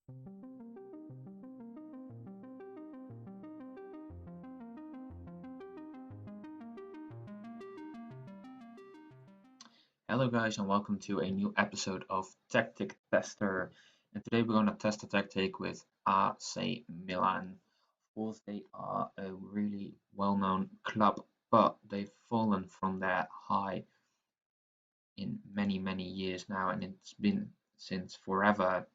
Hello guys and welcome to a new episode of Tactic Tester. And today we're going to test a tactic with AC Milan. Of course they are a really well-known club, but they've fallen from their high in many years now, and it's been since forever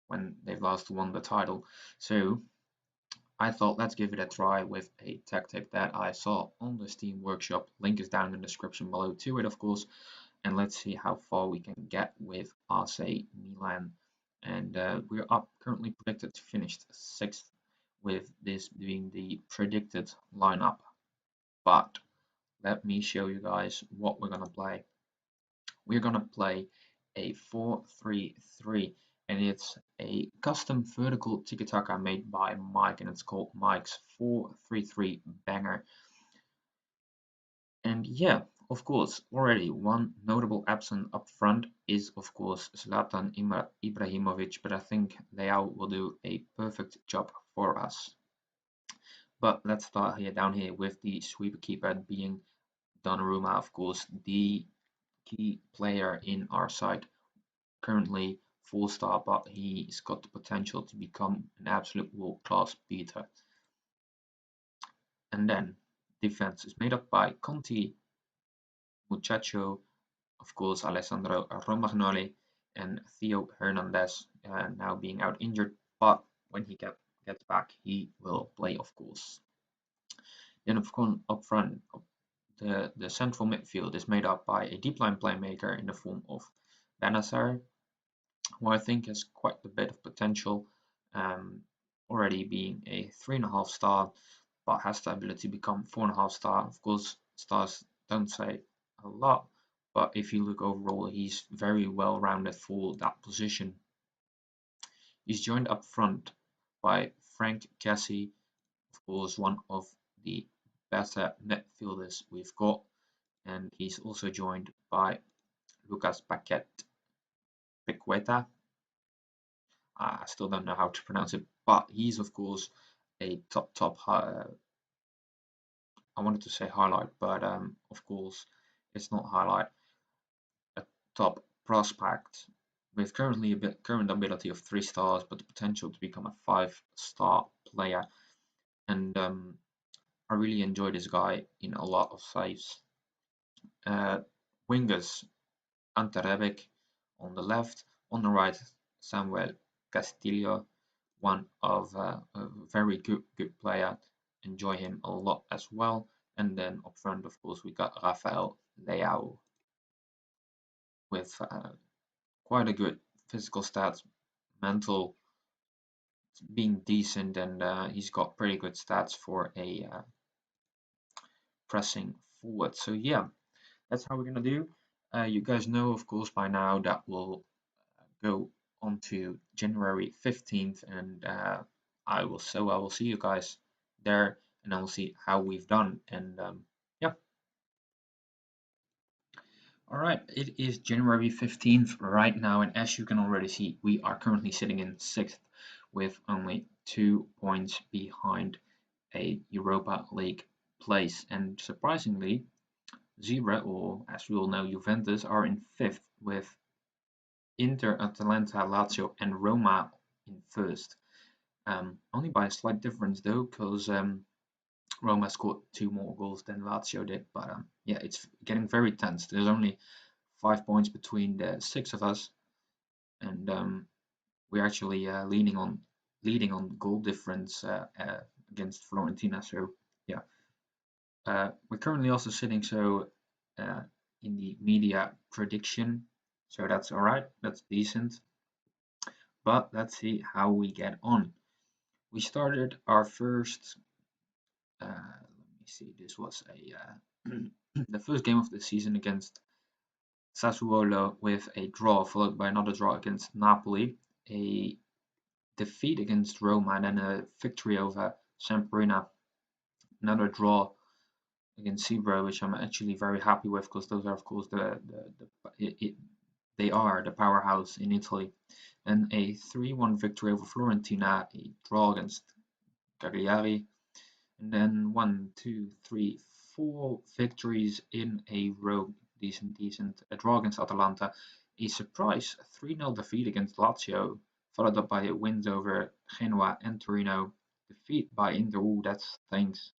when they've last won the title. So I thought let's give it a try with a tactic that I saw on the Steam Workshop. Link is down in the description below to it, of course. And let's see how far we can get with AC Milan. And we're up currently predicted to finish 6th, with this being the predicted lineup. But let me show you guys what we're gonna play. We're gonna play a 4-3-3, and it's a custom vertical tiki-taka made by Mike, and it's called Mike's 4-3-3 Banger. And yeah, of course, already one notable absent up front is, of course, Zlatan Ibrahimovic, but I think Leao will do a perfect job for us. But let's start here down here with the sweeper keeper being Donnarumma, of course, the key player in our side. Currently 4-star, but he's got the potential to become an absolute world-class beater. And then defense is made up by Conti, Muchacho, of course, Alessandro Romagnoli and Theo Hernandez, now being out injured, but when he gets back, he will play, of course. Then, of course, up front, the central midfield is made up by a deep line playmaker in the form of Benacer, who I think has quite a bit of potential, already being a 3.5 star, but has the ability to become 4.5 star. Of course, stars don't say a lot, but if you look overall, he's very well rounded for that position. He's joined up front by Frank Cassie, of course, one of the better midfielders we've got, and he's also joined by Lucas Piqueta. I still don't know how to pronounce it, but he's of course a top I wanted to say highlight, but of course it's not highlight, a top prospect with current ability of 3 stars, but the potential to become a 5-star player. And I really enjoy this guy in a lot of saves. Wingers, Ante Rebic on the left, on the right Samuel Castillo, one of a very good player. Enjoy him a lot as well. And then up front, of course, we got Rafael Leao with quite a good physical stats, mental being decent, and he's got pretty good stats for a pressing forward. So yeah, that's how we're gonna do. You guys know, of course, by now that we'll go on to January 15th, and I will see you guys there, and I will see how we've done. And yeah. All right, it is January 15th right now, and as you can already see, we are currently sitting in 6th with only 2 points behind a Europa League place. And surprisingly, Zebra, or as we all know, Juventus, are in 5th with Inter, Atalanta, Lazio, and Roma in 1st. Only by a slight difference though, because Roma scored 2 more goals than Lazio did. But yeah, it's getting very tense. There's only 5 points between the 6 of us, and we're actually leading on goal difference against Fiorentina. So yeah, we're currently also sitting in the media prediction. So that's all right. That's decent. But let's see how we get on. We started our first. Let me see. This was a the first game of the season against Sassuolo with a draw, followed by another draw against Napoli, a defeat against Roma, and then a victory over Sampdoria. Another draw against Zebra, which I'm actually very happy with, because those are, of course, They are the powerhouse in Italy. And a 3-1 victory over Fiorentina, a draw against Cagliari, and then 4 victories in a row. Decent. A draw against Atalanta, a surprise 3-0 defeat against Lazio, followed up by a win over Genoa and Torino, defeat by Inter. Ooh, that stinks.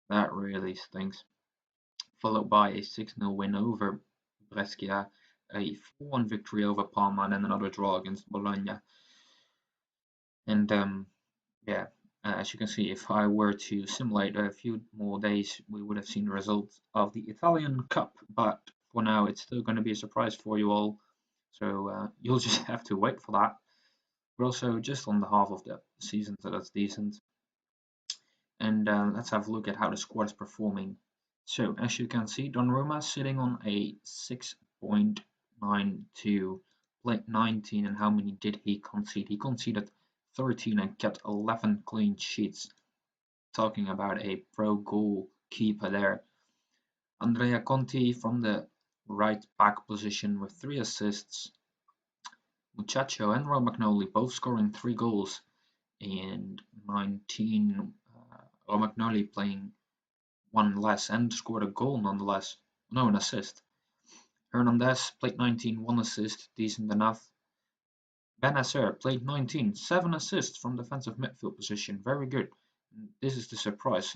That really stinks. Followed by a 6-0 win over Brescia, a 4-1 victory over Parma, and then another draw against Bologna. And yeah, as you can see, if I were to simulate a few more days, we would have seen the results of the Italian Cup. But for now, it's still going to be a surprise for you all. So you'll just have to wait for that. We're also just on the half of the season, so that's decent. And let's have a look at how the squad is performing. So as you can see, Donnarumma is sitting on a 6.92, played 19, and how many did he concede? He conceded 13 and kept 11 clean sheets. Talking about a pro goalkeeper there. Andrea Conti from the right back position with 3 assists. Muchacho and Romagnoli both scoring 3 goals and 19. Romagnoli playing 1 less and scored a goal nonetheless. No, an assist. Hernandez played 19, 1 assist, decent enough. Benacer played 19, 7 assists from defensive midfield position, very good. This is the surprise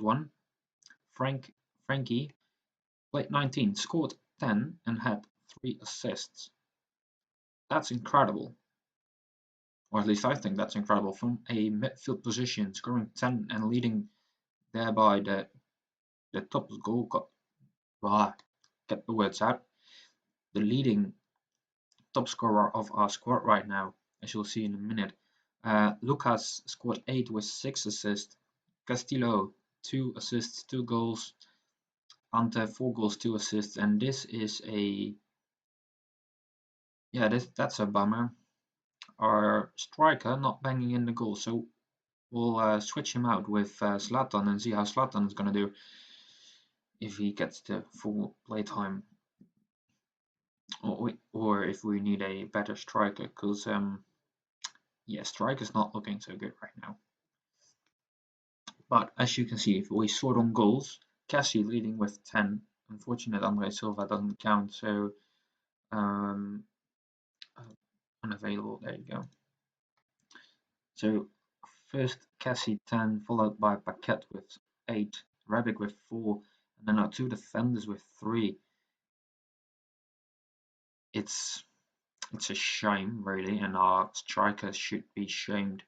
one. Frankie played 19, scored 10 and had 3 assists. That's incredible. Or at least I think that's incredible. From a midfield position, scoring 10 and leading thereby the top goal. Get the words out. The leading top scorer of our squad right now, as you'll see in a minute. Lucas scored 8 with 6 assists. Castillo 2 assists, 2 goals. Ante 4 goals, 2 assists, and this is that's a bummer. Our striker not banging in the goal, so we'll switch him out with Zlatan and see how Zlatan is gonna do if he gets the full playtime, or if we need a better striker, because yeah, striker's not looking so good right now. But as you can see, if we sort on goals, Cassie leading with 10. Unfortunate Andre Silva doesn't count, so unavailable. There you go. So first Cassie 10, followed by Paquette with 8, Rebic with 4, and then our 2 defenders with 3. It's a shame, really, and our striker should be shamed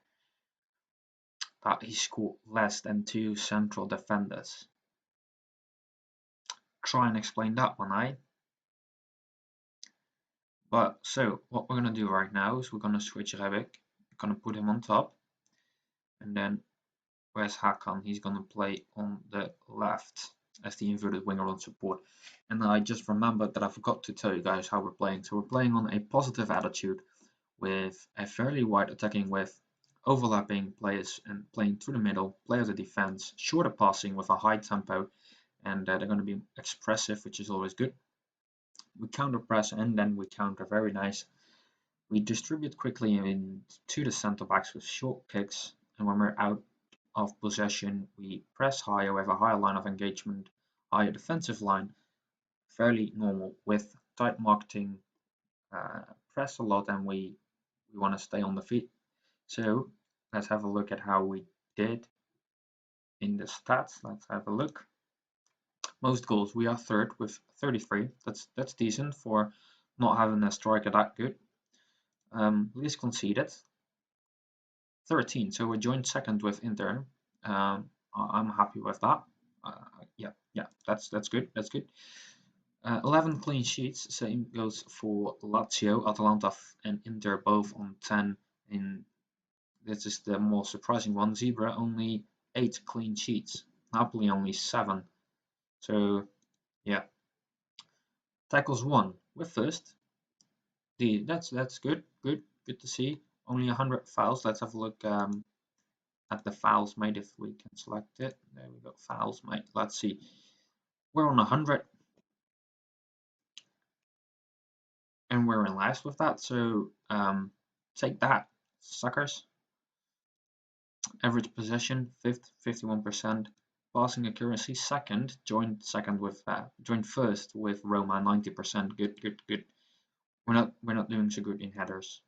that he scored less than 2 central defenders. Try and explain that one, eh? But so what we're gonna do right now is we're gonna switch Rebic. We're gonna put him on top, and then where's Hakan? He's gonna play on the left as the inverted winger on support. And I just remembered that I forgot to tell you guys how we're playing. So we're playing on a positive attitude with a fairly wide attacking width, overlapping players and playing through the middle, play as a defense, shorter passing with a high tempo, and they're going to be expressive, which is always good. We counter press and then we counter very nice. We distribute quickly to the center backs with short kicks, and when we're out of possession, we press higher, we have a higher line of engagement, higher defensive line, fairly normal with tight marketing, press a lot, and we want to stay on the feet. So let's have a look at how we did in the stats. Let's have a look. Most goals, we are third with 33. That's decent for not having a striker that good. Least conceded, 13. So we joined second with Inter. I'm happy with that. Yeah, that's good. That's good. 11 clean sheets. Same goes for Lazio, Atalanta, and Inter, both on 10. In this is the more surprising one. Zebra only 8 clean sheets. Napoli only 7. So yeah. Tackles 1. We're first. That's good. Good to see. Only 100 fouls. Let's have a look at the fouls made if we can select it. There we go. Fouls made. Let's see. We're on 100. and we're in last with that. So take that, suckers. Average possession, fifth, 51%. Passing accuracy, second. Joined first with Roma, 90%. Good, good, good. We're not doing so good in headers.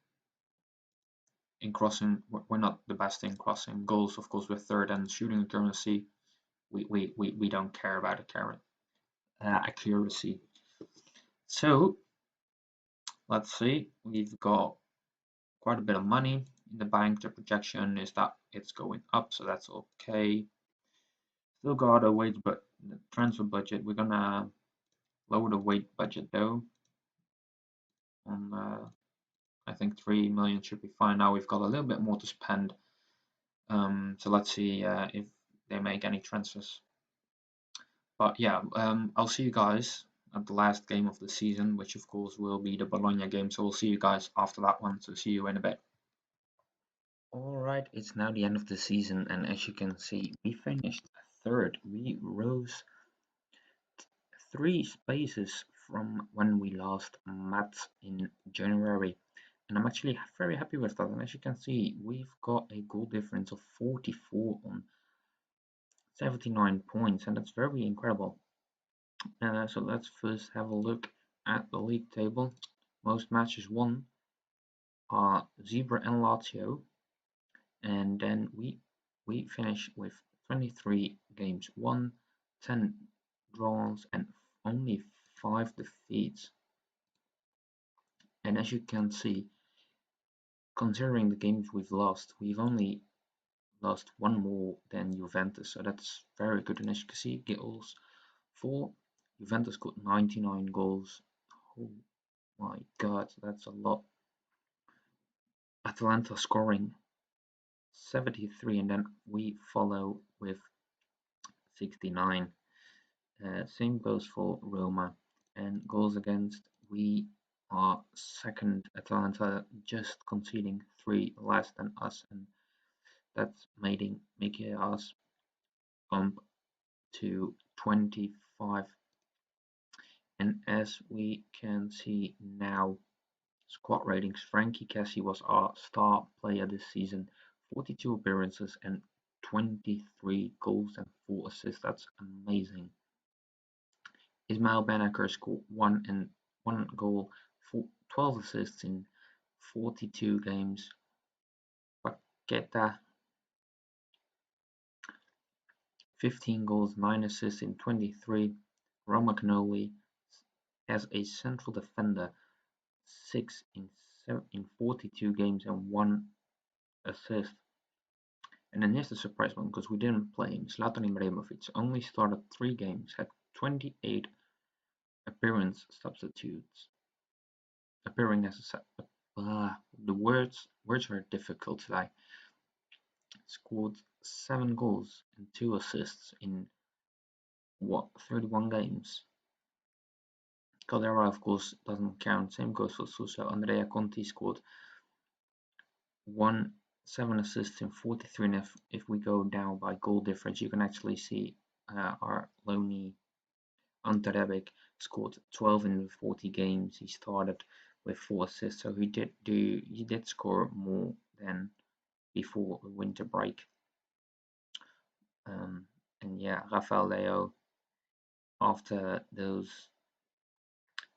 In crossing, we're not the best in crossing. Goals, of course, we're third, and shooting accuracy, we don't care about accuracy. So let's see, we've got quite a bit of money in the bank. The projection is that it's going up, so that's okay. Still got a wage, but the transfer budget, we're gonna lower the wage budget though. On I think 3 million should be fine. Now we've got a little bit more to spend. So let's see if they make any transfers. But yeah, I'll see you guys at the last game of the season, which of course will be the Bologna game. So we'll see you guys after that one. So see you in a bit. Alright, it's now the end of the season, and as you can see, we finished third. We rose 3 spaces from when we last met in January. And I'm actually very happy with that. And as you can see, we've got a goal difference of 44 on 79 points, and that's very incredible. So let's first have a look at the league table. Most matches won are Zebra and Lazio, and then we finish with 23 games won, 10 draws, and only 5 defeats. And as you can see, considering the games we've lost, we've only lost 1 more than Juventus, so that's very good. And as you can see, goals for Juventus got 99 goals. Oh my god, that's a lot. Atalanta scoring 73, and then we follow with 69. Same goes for Roma. And goals against, we are second. Atalanta just conceding 3 less than us, and that's making us bump to 25. And as we can see now, squad ratings, Frankie Kessie was our star player this season. 42 appearances and 23 goals and 4 assists. That's amazing. Ismail Benaker scored 1 goal, 12 assists in 42 games. Paqueta, 15 goals, 9 assists in 23. Romagnoli as a central defender, 6 in 42 games and 1 assist. And then here's the surprise one, because we didn't play him. Zlatan Ibrahimovic only started 3 games, had 28 appearance substitutes. Appearing as a the words are difficult today. Scored 7 goals and 2 assists in 31 games. Caldera, of course, doesn't count. Same goes for Suso. Andrea Conti scored 7 assists in 43, and if we go down by goal difference, you can actually see our Loni Ante Rebic scored 12 in 40 games. He started with 4 assists, so he did score more than before the winter break. And yeah, Rafael Leo, after those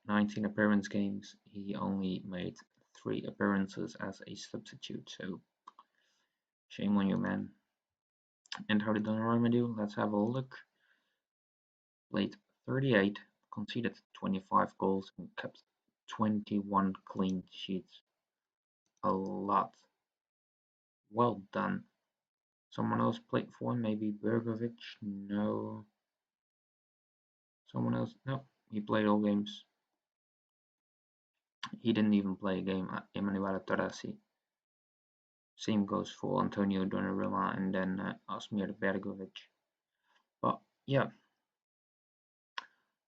19 appearance games, he only made 3 appearances as a substitute, so shame on you, man. And how did Donnarumma do? Let's have a look. Played 38, conceded 25 goals, and kept 21 clean sheets. A lot. Well done. Someone else played for him, maybe Bergovic? No. Someone else? No, he played all games. He didn't even play a game at Emanuele Torresi. Same goes for Antonio Donnarumma and then Asmir Bergovic. But yeah,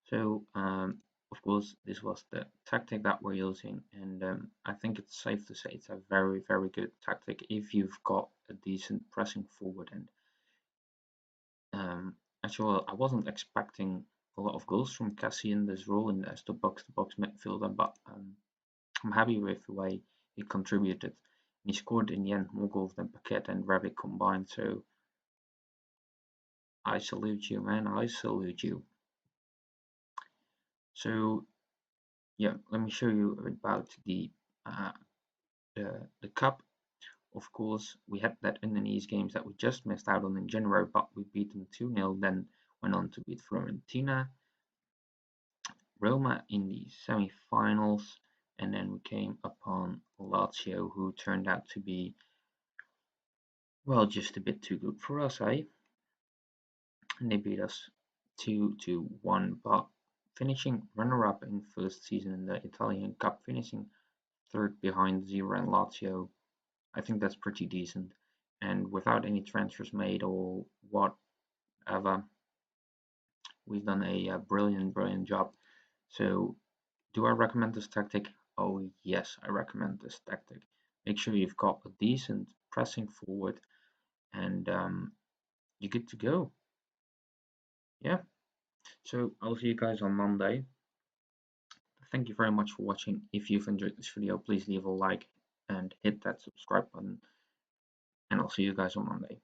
so of course this was the tactic that we're using, and I think it's safe to say it's a very, very good tactic if you've got a decent pressing forward. And actually, I wasn't expecting a lot of goals from Cassie in this role as the box-to-box midfielder, but I'm happy with the way he contributed. And he scored in the end more goals than Paquette and Rebic combined. So I salute you, man. I salute you. So yeah, let me show you about uh, the cup. Of course, we had that Indonesian games that we just missed out on in January, but we beat them 2-0. Then went on to beat Fiorentina, Roma in the semi-finals, and then we came upon Lazio, who turned out to be, well, just a bit too good for us, eh? And they beat us 2-1, but finishing runner-up in first season in the Italian Cup, finishing third behind Zero and Lazio. I think that's pretty decent. And without any transfers made or whatever, we've done a brilliant, brilliant job. So, do I recommend this tactic? Oh, yes, I recommend this tactic. Make sure you've got a decent pressing forward and you're good to go. Yeah. So, I'll see you guys on Monday. Thank you very much for watching. If you've enjoyed this video, please leave a like and hit that subscribe button. And I'll see you guys on Monday.